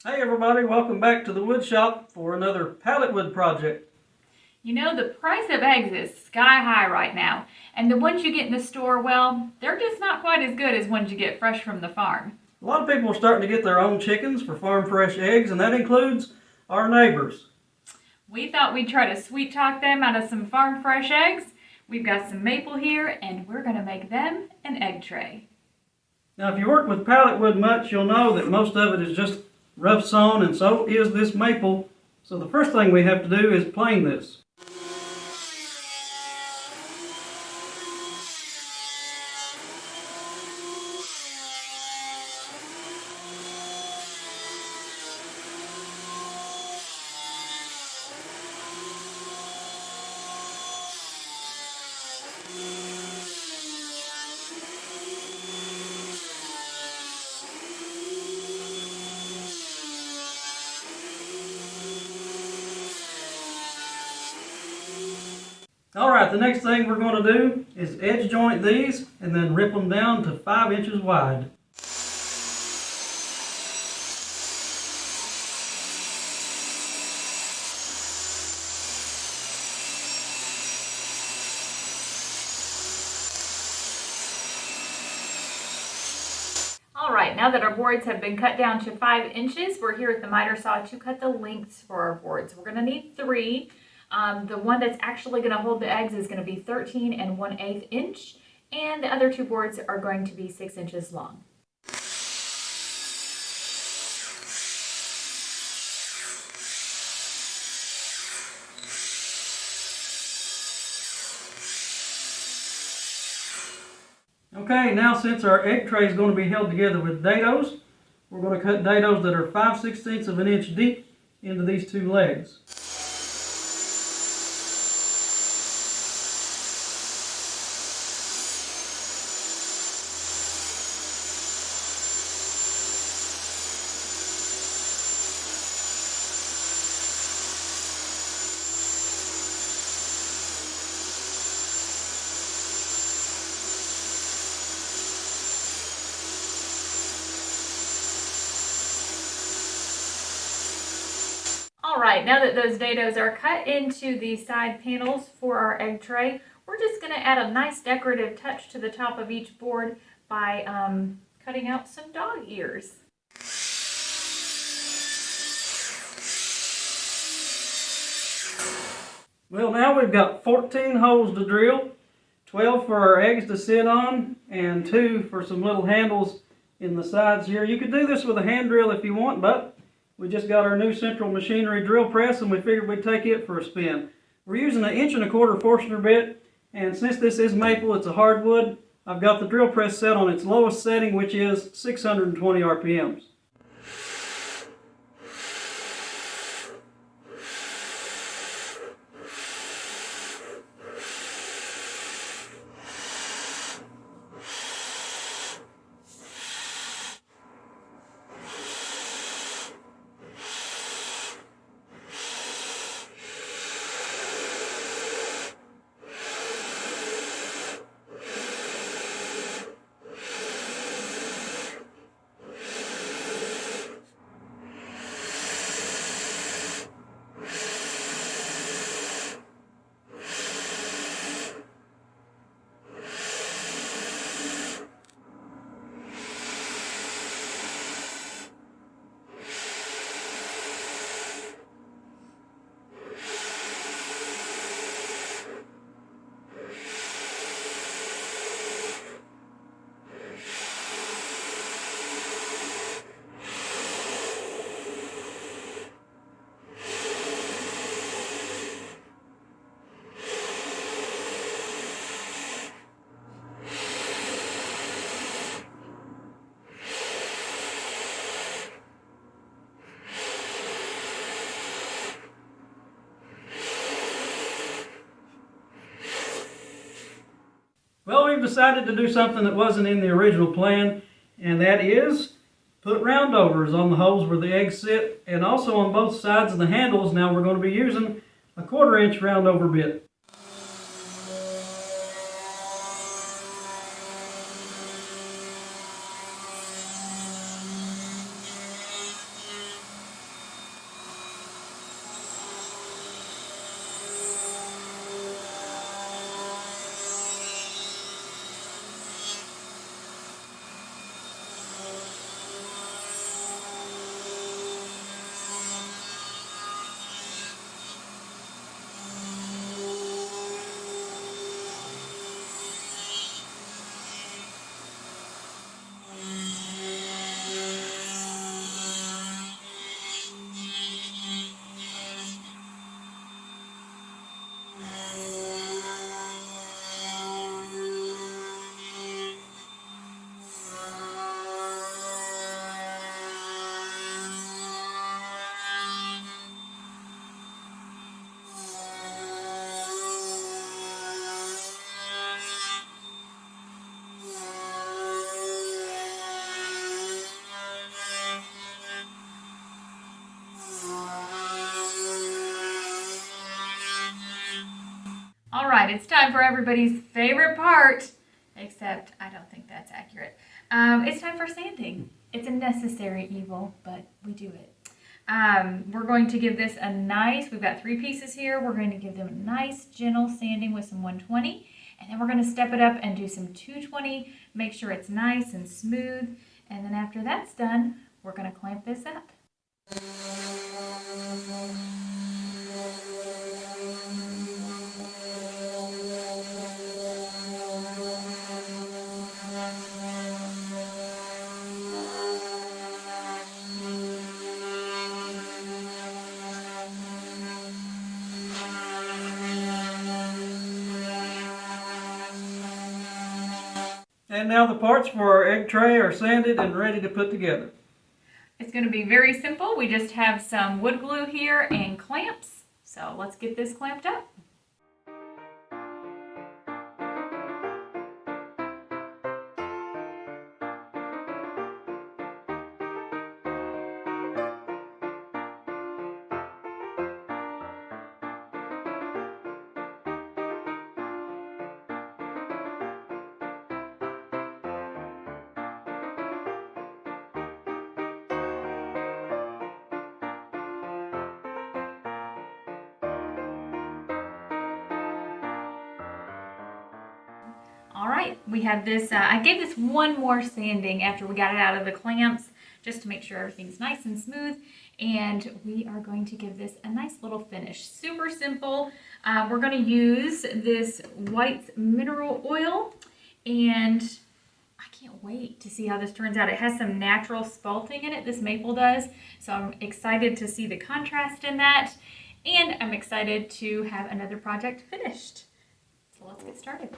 Hey everybody, welcome back to the wood shop for another pallet wood project. You know, the price of eggs is sky high right now, and the ones you get in the store, well, they're just not quite as good as ones you get fresh from the farm. A lot of people are starting to get their own chickens for farm fresh eggs, and that includes our neighbors. We thought we'd try to sweet talk them out of some farm fresh eggs. We've got some maple here, and we're going to make them an egg tray. Now if you work with pallet wood much, you'll know that most of it is just rough sawn, and so is this maple. So the first thing we have to do is plane this. Alright, the next thing we're going to do is edge joint these and then rip them down to 5 inches wide. Alright, now that our boards have been cut down to 5 inches, we're here at the miter saw to cut the lengths for our boards. We're going to need 3. The one that's actually going to hold the eggs is going to be 13 and 1/8 inch, and the other 2 boards are going to be 6 inches long. Okay, now since our egg tray is going to be held together with dados, we're going to cut dados that are 5/16 of an inch deep into these 2 legs. Alright, now that those dados are cut into the side panels for our egg tray, we're just going to add a nice decorative touch to the top of each board by cutting out some dog ears. Well, now we've got 14 holes to drill, 12 for our eggs to sit on, and 2 for some little handles in the sides here. You could do this with a hand drill if you want, but we just got our new central machinery drill press and we figured we'd take it for a spin. We're using an 1¼ inch Forstner bit, and since this is maple, it's a hardwood, I've got the drill press set on its lowest setting, which is 620 RPMs. Well, we've decided to do something that wasn't in the original plan, and that is put roundovers on the holes where the eggs sit, and also on both sides of the handles. Now we're going to be using a 1/4 inch roundover bit. right, it's time for everybody's favorite part, except I don't think that's accurate. It's time for sanding. It's a necessary evil, but we do it. We're going to give this a nice, we've got 3 pieces here. We're going to give them a nice gentle sanding with some 120, and then we're going to step it up and do some 220, make sure it's nice and smooth. And then after that's done, we're going to clamp this up. And now the parts for our egg tray are sanded and ready to put together. It's going to be very simple. We just have some wood glue here and clamps. So let's get this clamped up. All right, we have this, I gave this one more sanding after we got it out of the clamps, just to make sure everything's nice and smooth. And we are going to give this a nice little finish. Super simple. We're going to use this white mineral oil, and I can't wait to see how this turns out. It has some natural spalting in it, this maple does. So I'm excited to see the contrast in that. And I'm excited to have another project finished. So let's get started.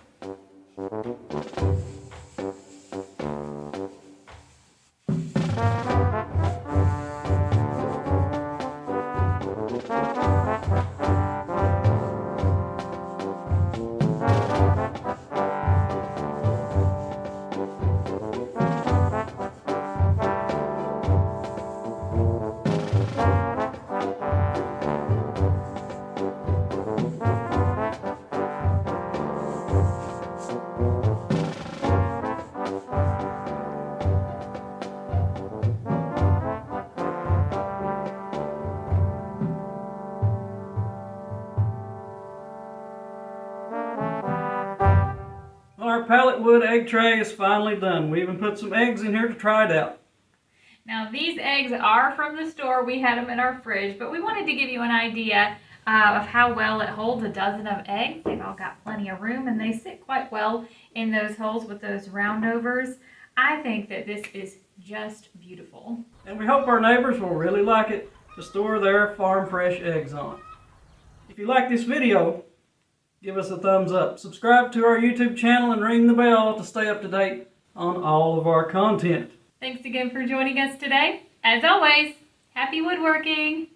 Our pallet wood egg tray is finally done. We even put some eggs in here to try it out. Now these eggs are from the store. We had them in our fridge, but we wanted to give you an idea of how well it holds a dozen of eggs. They've all got plenty of room and they sit quite well in those holes with those roundovers. I think that this is just beautiful. And we hope our neighbors will really like it to store their farm fresh eggs on. If you like this video, give us a thumbs up. Subscribe to our YouTube channel and ring the bell to stay up to date on all of our content. Thanks again for joining us today. As always, happy woodworking!